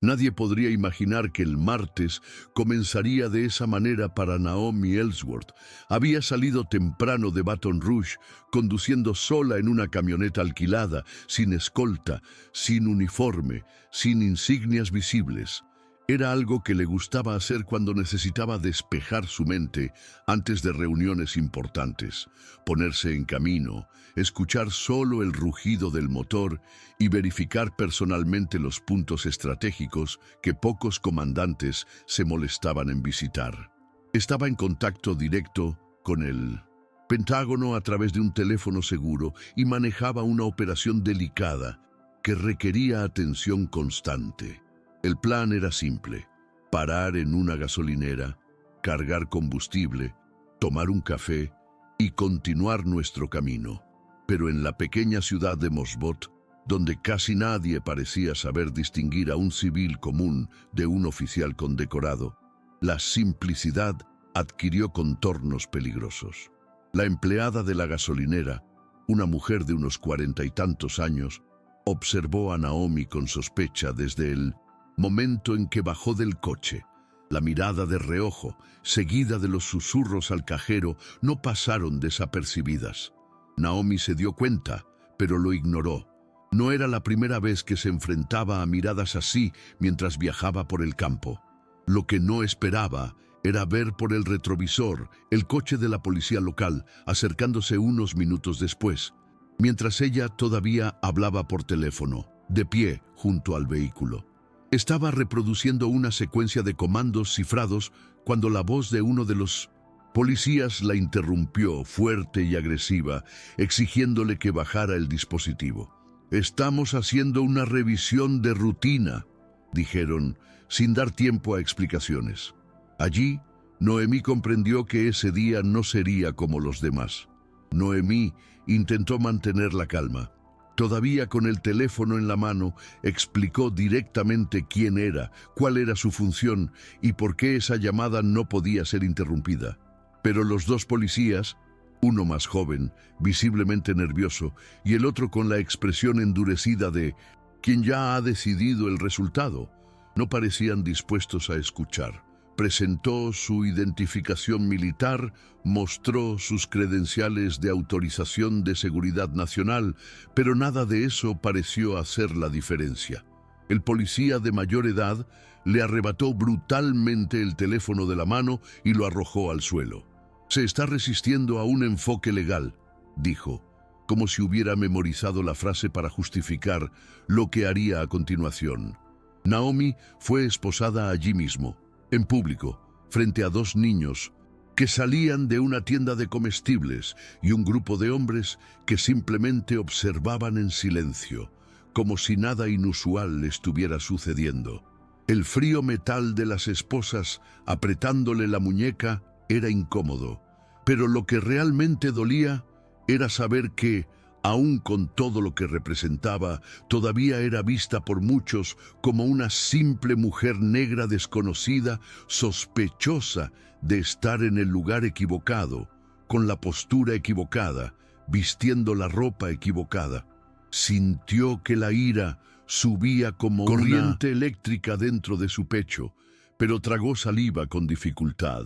Nadie podría imaginar que el martes comenzaría de esa manera para Naomi Ellsworth. Había salido temprano de Baton Rouge, conduciendo sola en una camioneta alquilada, sin escolta, sin uniforme, sin insignias visibles. Era algo que le gustaba hacer cuando necesitaba despejar su mente antes de reuniones importantes, ponerse en camino, escuchar solo el rugido del motor y verificar personalmente los puntos estratégicos que pocos comandantes se molestaban en visitar. Estaba en contacto directo con el Pentágono a través de un teléfono seguro y manejaba una operación delicada que requería atención constante. El plan era simple: parar en una gasolinera, cargar combustible, tomar un café y continuar nuestro camino. Pero en la pequeña ciudad de Mosbot, donde casi nadie parecía saber distinguir a un civil común de un oficial condecorado, la simplicidad adquirió contornos peligrosos. La empleada de la gasolinera, una mujer de unos 40 y tantos años, observó a Naomi con sospecha desde el momento en que bajó del coche. La mirada de reojo, seguida de los susurros al cajero, no pasaron desapercibidas. Naomi se dio cuenta, pero lo ignoró. No era la primera vez que se enfrentaba a miradas así mientras viajaba por el campo. Lo que no esperaba era ver por el retrovisor el coche de la policía local acercándose unos minutos después, mientras ella todavía hablaba por teléfono, de pie junto al vehículo. Estaba reproduciendo una secuencia de comandos cifrados cuando la voz de uno de los policías la interrumpió, fuerte y agresiva, exigiéndole que bajara el dispositivo. «Estamos haciendo una revisión de rutina», dijeron, sin dar tiempo a explicaciones. Allí, Noemí comprendió que ese día no sería como los demás. Noemí intentó mantener la calma. Todavía con el teléfono en la mano, explicó directamente quién era, cuál era su función y por qué esa llamada no podía ser interrumpida. Pero los dos policías, uno más joven, visiblemente nervioso, y el otro con la expresión endurecida de quien ya ha decidido el resultado, no parecían dispuestos a escuchar. Presentó su identificación militar, mostró sus credenciales de autorización de seguridad nacional, pero nada de eso pareció hacer la diferencia. El policía de mayor edad le arrebató brutalmente el teléfono de la mano y lo arrojó al suelo. «Se está resistiendo a un enfoque legal», dijo, como si hubiera memorizado la frase para justificar lo que haría a continuación. Naomi fue esposada allí mismo, en público, frente a dos niños que salían de una tienda de comestibles y un grupo de hombres que simplemente observaban en silencio, como si nada inusual le estuviera sucediendo. El frío metal de las esposas apretándole la muñeca era incómodo, pero lo que realmente dolía era saber que, aun con todo lo que representaba, todavía era vista por muchos como una simple mujer negra desconocida, sospechosa de estar en el lugar equivocado, con la postura equivocada, vistiendo la ropa equivocada. Sintió que la ira subía como corriente eléctrica dentro de su pecho, pero tragó saliva con dificultad.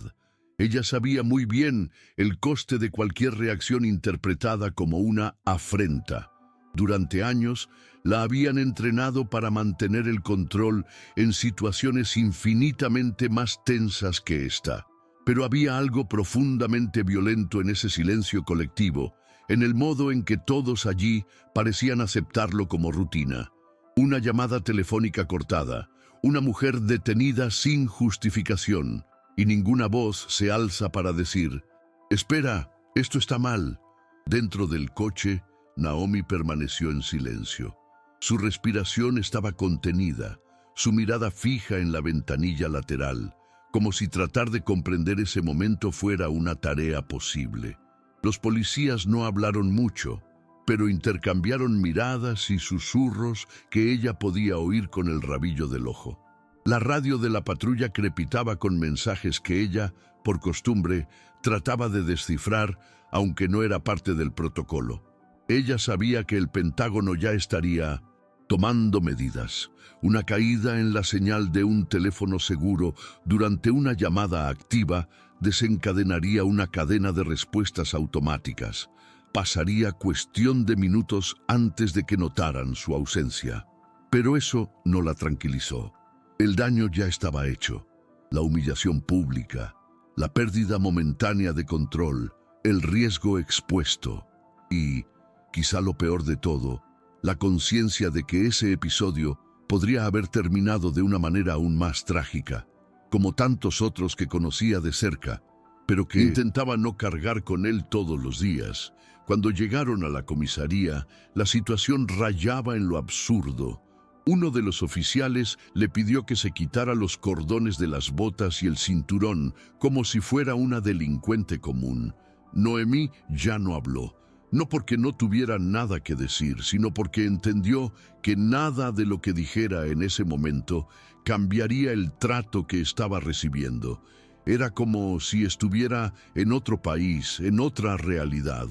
Ella sabía muy bien el coste de cualquier reacción interpretada como una afrenta. Durante años la habían entrenado para mantener el control en situaciones infinitamente más tensas que esta. Pero había algo profundamente violento en ese silencio colectivo, en el modo en que todos allí parecían aceptarlo como rutina. Una llamada telefónica cortada, una mujer detenida sin justificación, y ninguna voz se alza para decir, «Espera, esto está mal». Dentro del coche, Naomi permaneció en silencio. Su respiración estaba contenida, su mirada fija en la ventanilla lateral, como si tratar de comprender ese momento fuera una tarea posible. Los policías no hablaron mucho, pero intercambiaron miradas y susurros que ella podía oír con el rabillo del ojo. La radio de la patrulla crepitaba con mensajes que ella, por costumbre, trataba de descifrar, aunque no era parte del protocolo. Ella sabía que el Pentágono ya estaría tomando medidas. Una caída en la señal de un teléfono seguro durante una llamada activa desencadenaría una cadena de respuestas automáticas. Pasaría cuestión de minutos antes de que notaran su ausencia. Pero eso no la tranquilizó. El daño ya estaba hecho. La humillación pública, la pérdida momentánea de control, el riesgo expuesto y, quizá lo peor de todo, la conciencia de que ese episodio podría haber terminado de una manera aún más trágica, como tantos otros que conocía de cerca, pero que intentaba no cargar con él todos los días. Cuando llegaron a la comisaría, la situación rayaba en lo absurdo. Uno de los oficiales le pidió que se quitara los cordones de las botas y el cinturón, como si fuera una delincuente común. Noemí ya no habló. No porque no tuviera nada que decir, sino porque entendió que nada de lo que dijera en ese momento cambiaría el trato que estaba recibiendo. Era como si estuviera en otro país, en otra realidad.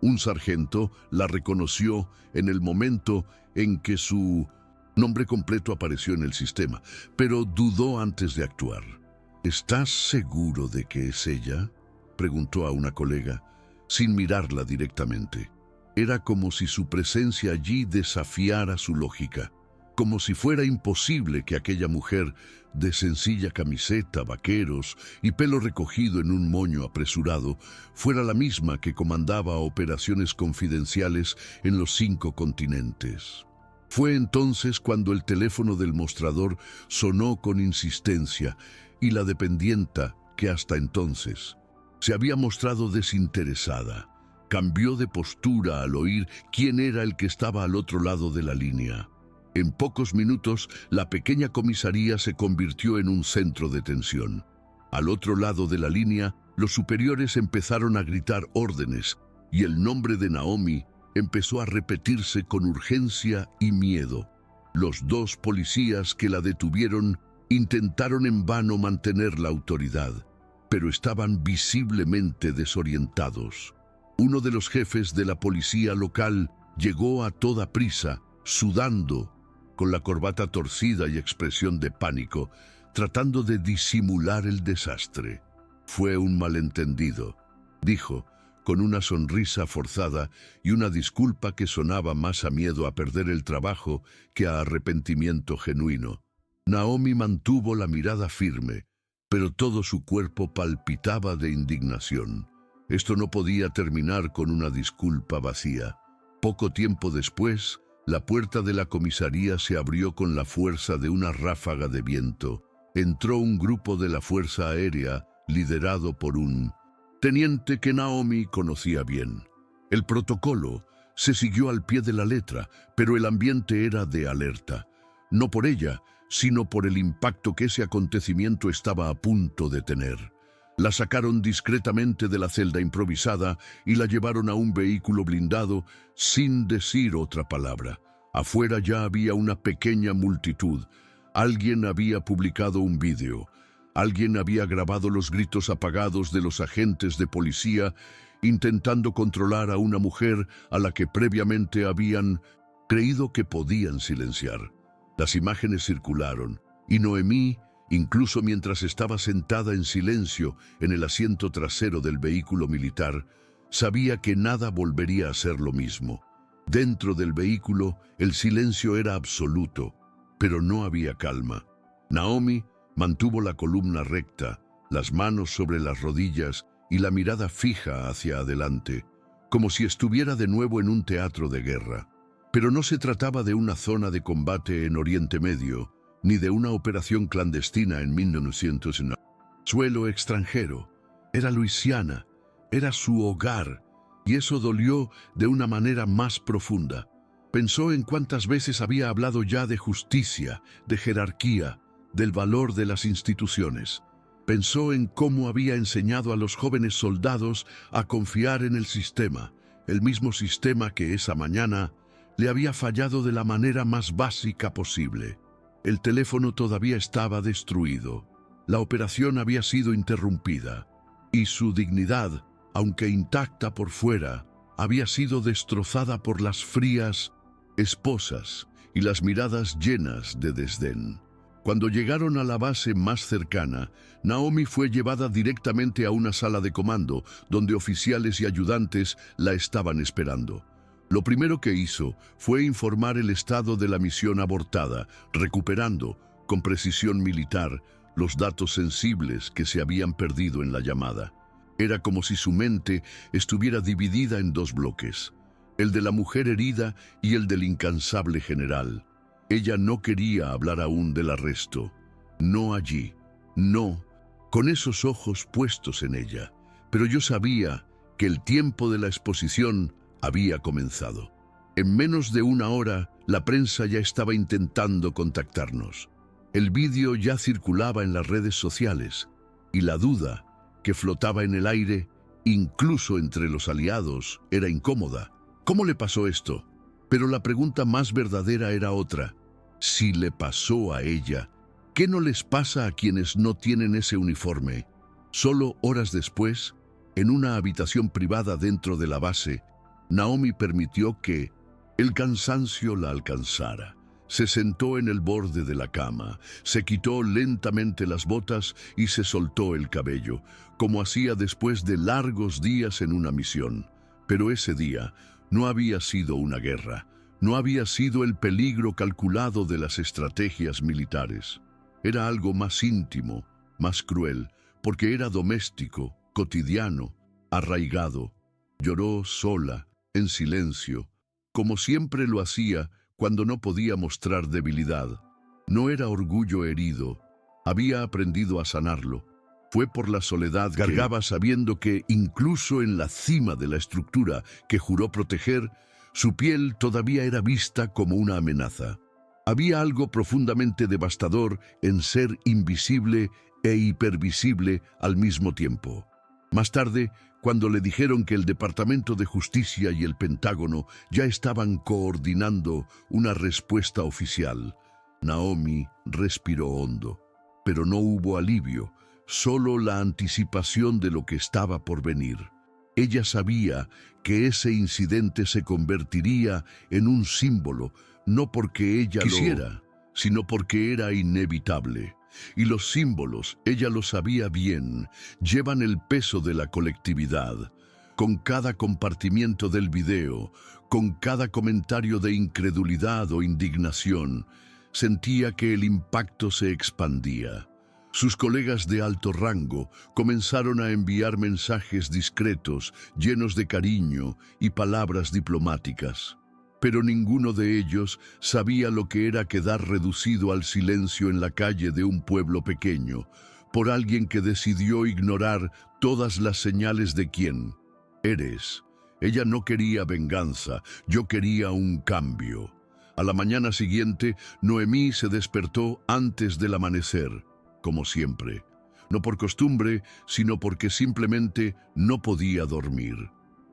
Un sargento la reconoció en el momento en que su nombre completo apareció en el sistema, pero dudó antes de actuar. ¿Estás seguro de que es ella?, preguntó a una colega, sin mirarla directamente. Era como si su presencia allí desafiara su lógica, como si fuera imposible que aquella mujer de sencilla camiseta, vaqueros y pelo recogido en un moño apresurado fuera la misma que comandaba operaciones confidenciales en los 5 continentes. Fue entonces cuando el teléfono del mostrador sonó con insistencia y la dependienta, que hasta entonces se había mostrado desinteresada, cambió de postura al oír quién era el que estaba al otro lado de la línea. En pocos minutos, la pequeña comisaría se convirtió en un centro de tensión. Al otro lado de la línea, los superiores empezaron a gritar órdenes y el nombre de Naomi empezó a repetirse con urgencia y miedo. Los 2 policías que la detuvieron intentaron en vano mantener la autoridad, pero estaban visiblemente desorientados. Uno de los jefes de la policía local llegó a toda prisa, sudando, con la corbata torcida y expresión de pánico, tratando de disimular el desastre. Fue un malentendido, dijo, con una sonrisa forzada y una disculpa que sonaba más a miedo a perder el trabajo que a arrepentimiento genuino. Naomi mantuvo la mirada firme, pero todo su cuerpo palpitaba de indignación. Esto no podía terminar con una disculpa vacía. Poco tiempo después, la puerta de la comisaría se abrió con la fuerza de una ráfaga de viento. Entró un grupo de la Fuerza Aérea, liderado por un teniente que Naomi conocía bien. El protocolo se siguió al pie de la letra, pero el ambiente era de alerta. No por ella, sino por el impacto que ese acontecimiento estaba a punto de tener. La sacaron discretamente de la celda improvisada y la llevaron a un vehículo blindado sin decir otra palabra. Afuera ya había una pequeña multitud. Alguien había publicado un vídeo. Alguien había grabado los gritos apagados de los agentes de policía intentando controlar a una mujer a la que previamente habían creído que podían silenciar. Las imágenes circularon y Noemí, incluso mientras estaba sentada en silencio en el asiento trasero del vehículo militar, sabía que nada volvería a ser lo mismo. Dentro del vehículo, el silencio era absoluto, pero no había calma. Naomi mantuvo la columna recta, las manos sobre las rodillas y la mirada fija hacia adelante, como si estuviera de nuevo en un teatro de guerra. Pero no se trataba de una zona de combate en Oriente Medio, ni de una operación clandestina en 1909. Suelo extranjero. Era Luisiana, era su hogar, y eso dolió de una manera más profunda. Pensó en cuántas veces había hablado ya de justicia, de jerarquía, del valor de las instituciones. Pensó en cómo había enseñado a los jóvenes soldados a confiar en el sistema, el mismo sistema que esa mañana le había fallado de la manera más básica posible. El teléfono todavía estaba destruido. La operación había sido interrumpida y su dignidad, aunque intacta por fuera, había sido destrozada por las frías esposas y las miradas llenas de desdén. Cuando llegaron a la base más cercana, Naomi fue llevada directamente a una sala de comando, donde oficiales y ayudantes la estaban esperando. Lo primero que hizo fue informar el estado de la misión abortada, recuperando, con precisión militar, los datos sensibles que se habían perdido en la llamada. Era como si su mente estuviera dividida en dos bloques, el de la mujer herida y el del incansable general. Ella no quería hablar aún del arresto. No allí. No, con esos ojos puestos en ella. Pero yo sabía que el tiempo de la exposición había comenzado. En menos de una hora, la prensa ya estaba intentando contactarnos. El vídeo ya circulaba en las redes sociales, y la duda que flotaba en el aire, incluso entre los aliados, era incómoda. ¿Cómo le pasó esto? Pero la pregunta más verdadera era otra. Si le pasó a ella, ¿qué no les pasa a quienes no tienen ese uniforme? Solo horas después, en una habitación privada dentro de la base, Naomi permitió que el cansancio la alcanzara. Se sentó en el borde de la cama, se quitó lentamente las botas y se soltó el cabello, como hacía después de largos días en una misión. Pero ese día no había sido una guerra, no había sido el peligro calculado de las estrategias militares. Era algo más íntimo, más cruel, porque era doméstico, cotidiano, arraigado. Lloró sola, en silencio, como siempre lo hacía cuando no podía mostrar debilidad. No era orgullo herido, había aprendido a sanarlo. Fue por la soledad que cargaba, sabiendo que, incluso en la cima de la estructura que juró proteger, su piel todavía era vista como una amenaza. Había algo profundamente devastador en ser invisible e hipervisible al mismo tiempo. Más tarde, cuando le dijeron que el Departamento de Justicia y el Pentágono ya estaban coordinando una respuesta oficial, Naomi respiró hondo. Pero no hubo alivio, solo la anticipación de lo que estaba por venir. Ella sabía que ese incidente se convertiría en un símbolo, no porque ella quisiera, sino porque era inevitable. Y los símbolos, ella lo sabía bien, llevan el peso de la colectividad. Con cada compartimiento del video, con cada comentario de incredulidad o indignación, sentía que el impacto se expandía. Sus colegas de alto rango comenzaron a enviar mensajes discretos, llenos de cariño y palabras diplomáticas. Pero ninguno de ellos sabía lo que era quedar reducido al silencio en la calle de un pueblo pequeño, por alguien que decidió ignorar todas las señales de quién eres. Ella no quería venganza, yo quería un cambio. A la mañana siguiente, Noemí se despertó antes del amanecer, como siempre. No por costumbre, sino porque simplemente no podía dormir.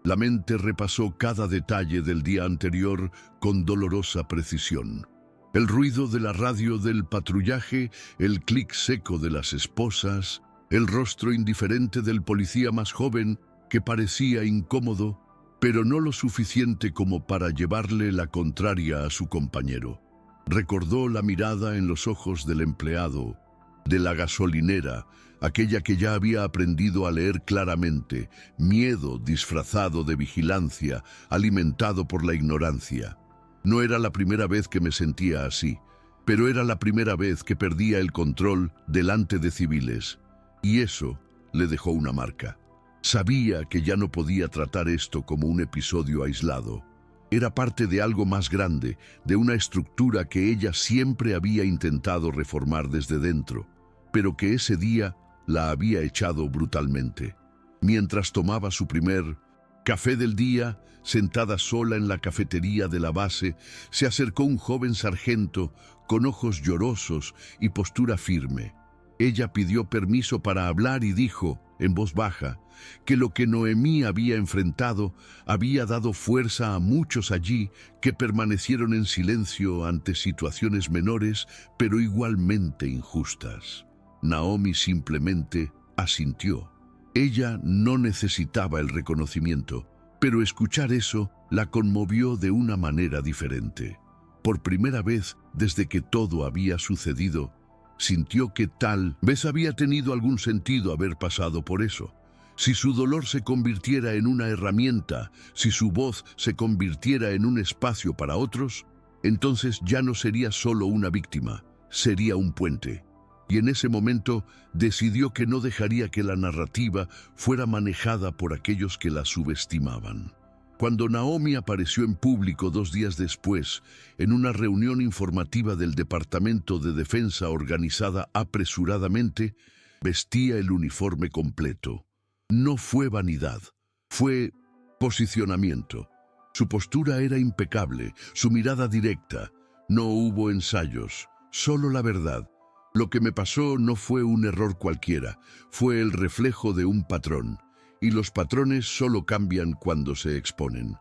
La mente repasó cada detalle del día anterior con dolorosa precisión. El ruido de la radio del patrullaje, el clic seco de las esposas, el rostro indiferente del policía más joven que parecía incómodo, pero no lo suficiente como para llevarle la contraria a su compañero. Recordó la mirada en los ojos del empleado, de la gasolinera, aquella que ya había aprendido a leer claramente, miedo disfrazado de vigilancia, alimentado por la ignorancia. No era la primera vez que me sentía así, pero era la primera vez que perdía el control delante de civiles, y eso le dejó una marca. Sabía que ya no podía tratar esto como un episodio aislado. Era parte de algo más grande, de una estructura que ella siempre había intentado reformar desde dentro, pero que ese día la había echado brutalmente. Mientras tomaba su primer café del día, sentada sola en la cafetería de la base, se acercó un joven sargento con ojos llorosos y postura firme. Ella pidió permiso para hablar y dijo, en voz baja, que lo que Noemí había enfrentado había dado fuerza a muchos allí que permanecieron en silencio ante situaciones menores, pero igualmente injustas. Naomi simplemente asintió. Ella no necesitaba el reconocimiento, pero escuchar eso la conmovió de una manera diferente. Por primera vez desde que todo había sucedido, sintió que tal vez había tenido algún sentido haber pasado por eso. Si su dolor se convirtiera en una herramienta, si su voz se convirtiera en un espacio para otros, entonces ya no sería solo una víctima, sería un puente. Y en ese momento decidió que no dejaría que la narrativa fuera manejada por aquellos que la subestimaban. Cuando Naomi apareció en público 2 días después, en una reunión informativa del Departamento de Defensa organizada apresuradamente, vestía el uniforme completo. No fue vanidad, fue posicionamiento. Su postura era impecable, su mirada directa. No hubo ensayos, solo la verdad. Lo que me pasó no fue un error cualquiera, fue el reflejo de un patrón. Y los patrones solo cambian cuando se exponen.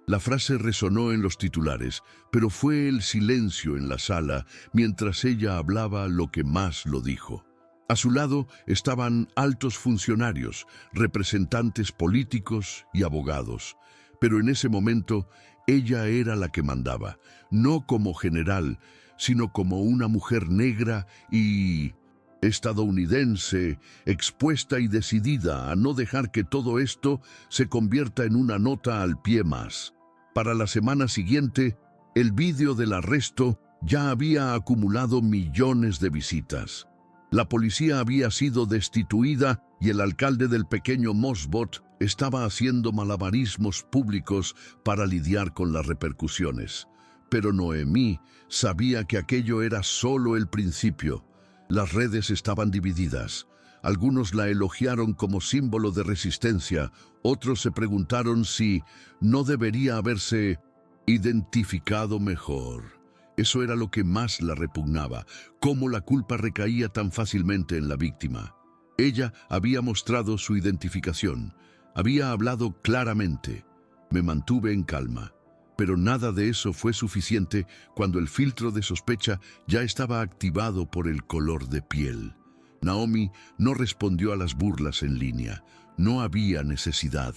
La frase resonó en los titulares, pero fue el silencio en la sala mientras ella hablaba lo que más lo dijo. A su lado estaban altos funcionarios, representantes políticos y abogados. Pero en ese momento, ella era la que mandaba, no como general, sino como una mujer negra y estadounidense, expuesta y decidida a no dejar que todo esto se convierta en una nota al pie más. Para la semana siguiente, el vídeo del arresto ya había acumulado millones de visitas. La policía había sido destituida y el alcalde del pequeño Mosbot estaba haciendo malabarismos públicos para lidiar con las repercusiones. Pero Noemí sabía que aquello era solo el principio. Las redes estaban divididas. Algunos la elogiaron como símbolo de resistencia, otros se preguntaron si no debería haberse identificado mejor. Eso era lo que más la repugnaba, cómo la culpa recaía tan fácilmente en la víctima. Ella había mostrado su identificación, había hablado claramente. Me mantuve en calma. Pero nada de eso fue suficiente cuando el filtro de sospecha ya estaba activado por el color de piel. Naomi no respondió a las burlas en línea. No había necesidad.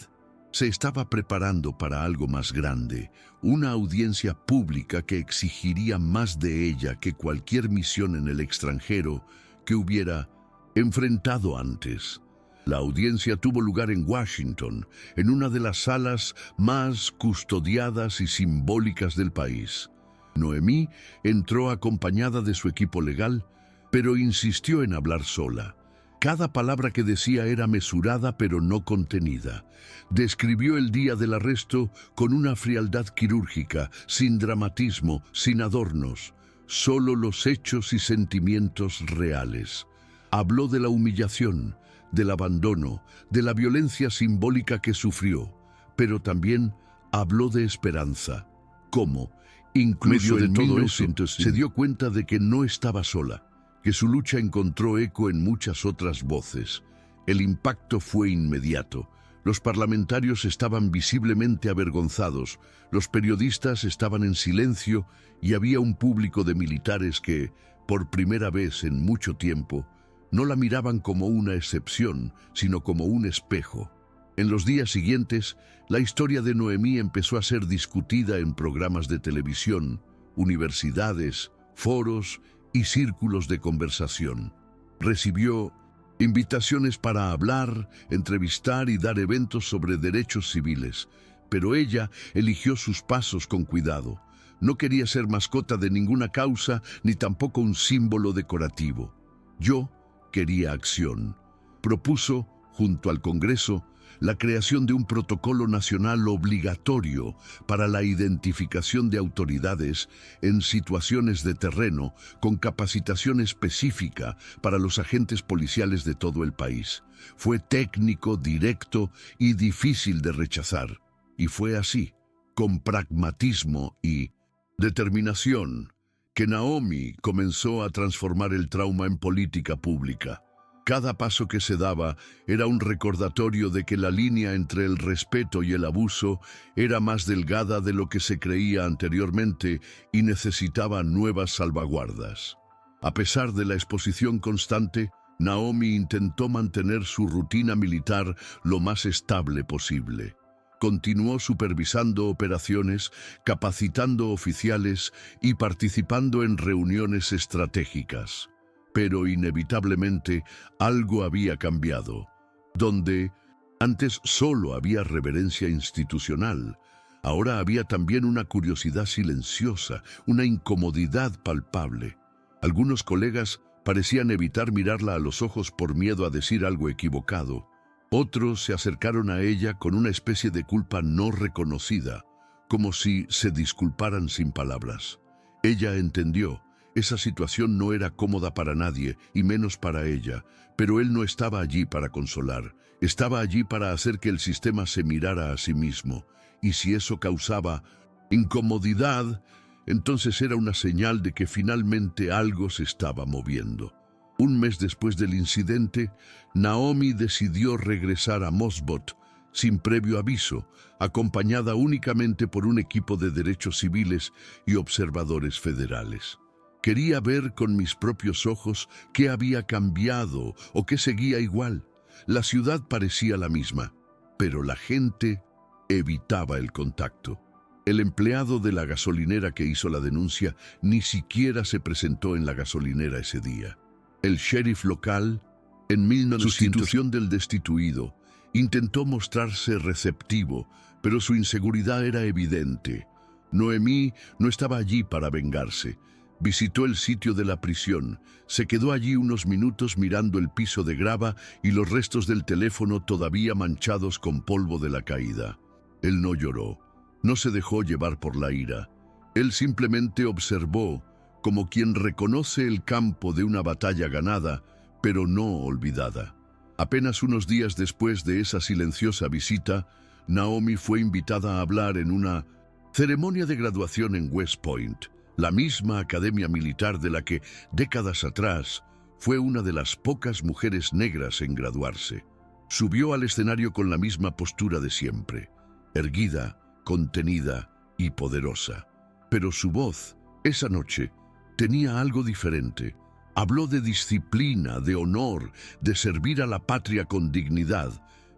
Se estaba preparando para algo más grande, una audiencia pública que exigiría más de ella que cualquier misión en el extranjero que hubiera enfrentado antes. La audiencia tuvo lugar en Washington, en una de las salas más custodiadas y simbólicas del país. Noemí entró acompañada de su equipo legal, pero insistió en hablar sola. Cada palabra que decía era mesurada pero no contenida. Describió el día del arresto con una frialdad quirúrgica, sin dramatismo, sin adornos, solo los hechos y sentimientos reales. Habló de la humillación, del abandono, de la violencia simbólica que sufrió, pero también habló de esperanza. ¿Cómo? Incluso en todo eso, se dio cuenta de que no estaba sola, que su lucha encontró eco en muchas otras voces. El impacto fue inmediato. Los parlamentarios estaban visiblemente avergonzados, los periodistas estaban en silencio y había un público de militares que, por primera vez en mucho tiempo, no la miraban como una excepción, sino como un espejo. En los días siguientes, la historia de Noemí empezó a ser discutida en programas de televisión, universidades, foros y círculos de conversación. Recibió invitaciones para hablar, entrevistar y dar eventos sobre derechos civiles, pero ella eligió sus pasos con cuidado. No quería ser mascota de ninguna causa ni tampoco un símbolo decorativo. Yo quería acción. Propuso, junto al Congreso, la creación de un protocolo nacional obligatorio para la identificación de autoridades en situaciones de terreno con capacitación específica para los agentes policiales de todo el país. Fue técnico, directo y difícil de rechazar. Y fue así, con pragmatismo y determinación, que Naomi comenzó a transformar el trauma en política pública. Cada paso que se daba era un recordatorio de que la línea entre el respeto y el abuso era más delgada de lo que se creía anteriormente y necesitaba nuevas salvaguardas. A pesar de la exposición constante, Naomi intentó mantener su rutina militar lo más estable posible. Continuó supervisando operaciones, capacitando oficiales y participando en reuniones estratégicas. Pero inevitablemente algo había cambiado. Donde antes solo había reverencia institucional, ahora había también una curiosidad silenciosa, una incomodidad palpable. Algunos colegas parecían evitar mirarla a los ojos por miedo a decir algo equivocado. Otros se acercaron a ella con una especie de culpa no reconocida, como si se disculparan sin palabras. Ella entendió. Esa situación no era cómoda para nadie, y menos para ella, pero él no estaba allí para consolar. Estaba allí para hacer que el sistema se mirara a sí mismo, y si eso causaba incomodidad, entonces era una señal de que finalmente algo se estaba moviendo. Un mes después del incidente, Naomi decidió regresar a Mosbot sin previo aviso, acompañada únicamente por un equipo de derechos civiles y observadores federales. Quería ver con mis propios ojos qué había cambiado o qué seguía igual. La ciudad parecía la misma, pero la gente evitaba el contacto. El empleado de la gasolinera que hizo la denuncia ni siquiera se presentó en la gasolinera ese día. El sheriff local, en 1900, sustitución del destituido, intentó mostrarse receptivo, pero su inseguridad era evidente. Noemí no estaba allí para vengarse. Visitó el sitio de la prisión, se quedó allí unos minutos mirando el piso de grava y los restos del teléfono todavía manchados con polvo de la caída. Él no lloró, no se dejó llevar por la ira. Él simplemente observó, como quien reconoce el campo de una batalla ganada, pero no olvidada. Apenas unos días después de esa silenciosa visita, Naomi fue invitada a hablar en una ceremonia de graduación en West Point, la misma academia militar de la que, décadas atrás, fue una de las pocas mujeres negras en graduarse. Subió al escenario con la misma postura de siempre, erguida, contenida y poderosa. Pero su voz, esa noche, tenía algo diferente. Habló de disciplina, de honor, de servir a la patria con dignidad,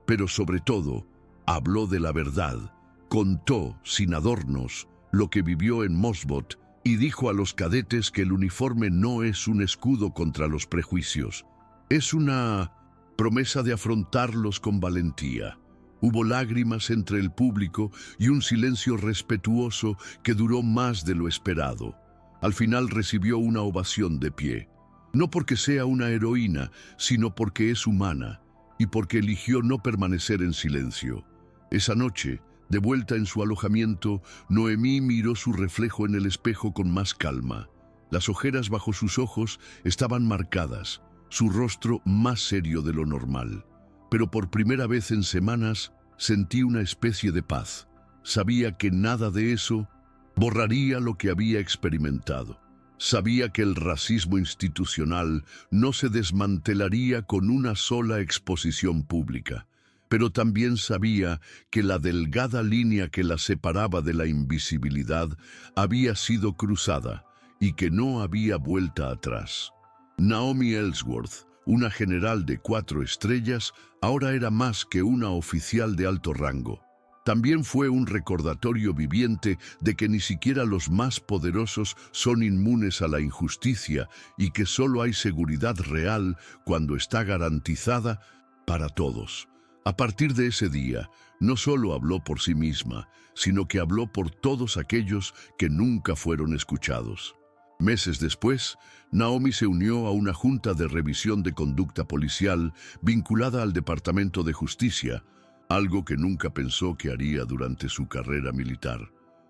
pero sobre todo, habló de la verdad. Contó, sin adornos, lo que vivió en Mosbot y dijo a los cadetes que el uniforme no es un escudo contra los prejuicios. Es una promesa de afrontarlos con valentía. Hubo lágrimas entre el público y un silencio respetuoso que duró más de lo esperado. Al final recibió una ovación de pie. No porque sea una heroína, sino porque es humana y porque eligió no permanecer en silencio. Esa noche, de vuelta en su alojamiento, Noemí miró su reflejo en el espejo con más calma. Las ojeras bajo sus ojos estaban marcadas, su rostro más serio de lo normal. Pero por primera vez en semanas sentí una especie de paz. Sabía que nada de eso borraría lo que había experimentado. Sabía que el racismo institucional no se desmantelaría con una sola exposición pública, pero también sabía que la delgada línea que la separaba de la invisibilidad había sido cruzada y que no había vuelta atrás. Naomi Ellsworth, una general de 4 estrellas, ahora era más que una oficial de alto rango. También fue un recordatorio viviente de que ni siquiera los más poderosos son inmunes a la injusticia y que solo hay seguridad real cuando está garantizada para todos. A partir de ese día, no solo habló por sí misma, sino que habló por todos aquellos que nunca fueron escuchados. Meses después, Naomi se unió a una junta de revisión de conducta policial vinculada al Departamento de Justicia, algo que nunca pensó que haría durante su carrera militar.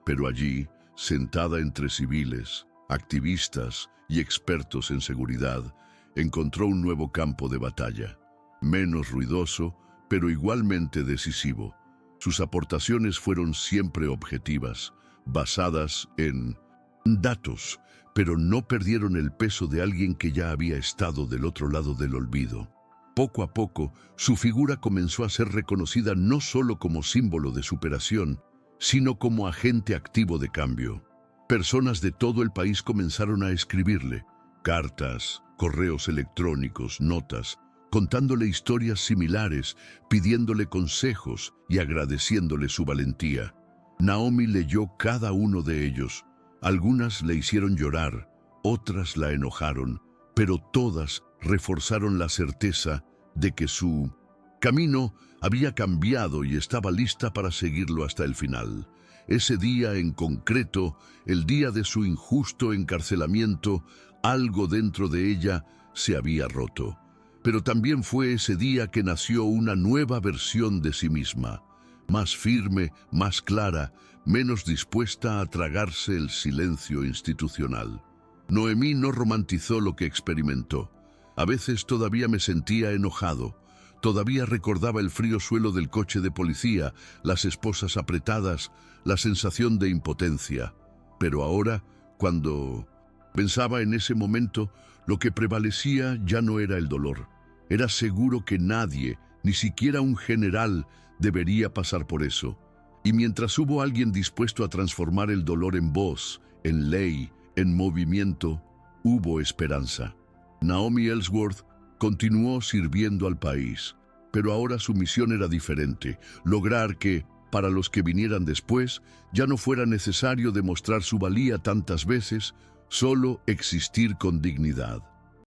Pero allí, sentada entre civiles, activistas y expertos en seguridad, encontró un nuevo campo de batalla, menos ruidoso, pero igualmente decisivo. Sus aportaciones fueron siempre objetivas, basadas en datos, pero no perdieron el peso de alguien que ya había estado del otro lado del olvido. Poco a poco, su figura comenzó a ser reconocida no solo como símbolo de superación, sino como agente activo de cambio. Personas de todo el país comenzaron a escribirle cartas, correos electrónicos, notas, contándole historias similares, pidiéndole consejos y agradeciéndole su valentía. Naomi leyó cada uno de ellos. Algunas le hicieron llorar, otras la enojaron, pero todas reforzaron la certeza de que su camino había cambiado y estaba lista para seguirlo hasta el final. Ese día en concreto, el día de su injusto encarcelamiento, algo dentro de ella se había roto. Pero también fue ese día que nació una nueva versión de sí misma, más firme, más clara, menos dispuesta a tragarse el silencio institucional. Noemí no romantizó lo que experimentó. A veces todavía me sentía enojado. Todavía recordaba el frío suelo del coche de policía, las esposas apretadas, la sensación de impotencia. Pero ahora, cuando pensaba en ese momento, lo que prevalecía ya no era el dolor. Era seguro que nadie, ni siquiera un general, debería pasar por eso. Y mientras hubo alguien dispuesto a transformar el dolor en voz, en ley, en movimiento, hubo esperanza. Naomi Ellsworth continuó sirviendo al país, pero ahora su misión era diferente: lograr que, para los que vinieran después, ya no fuera necesario demostrar su valía tantas veces, solo existir con dignidad.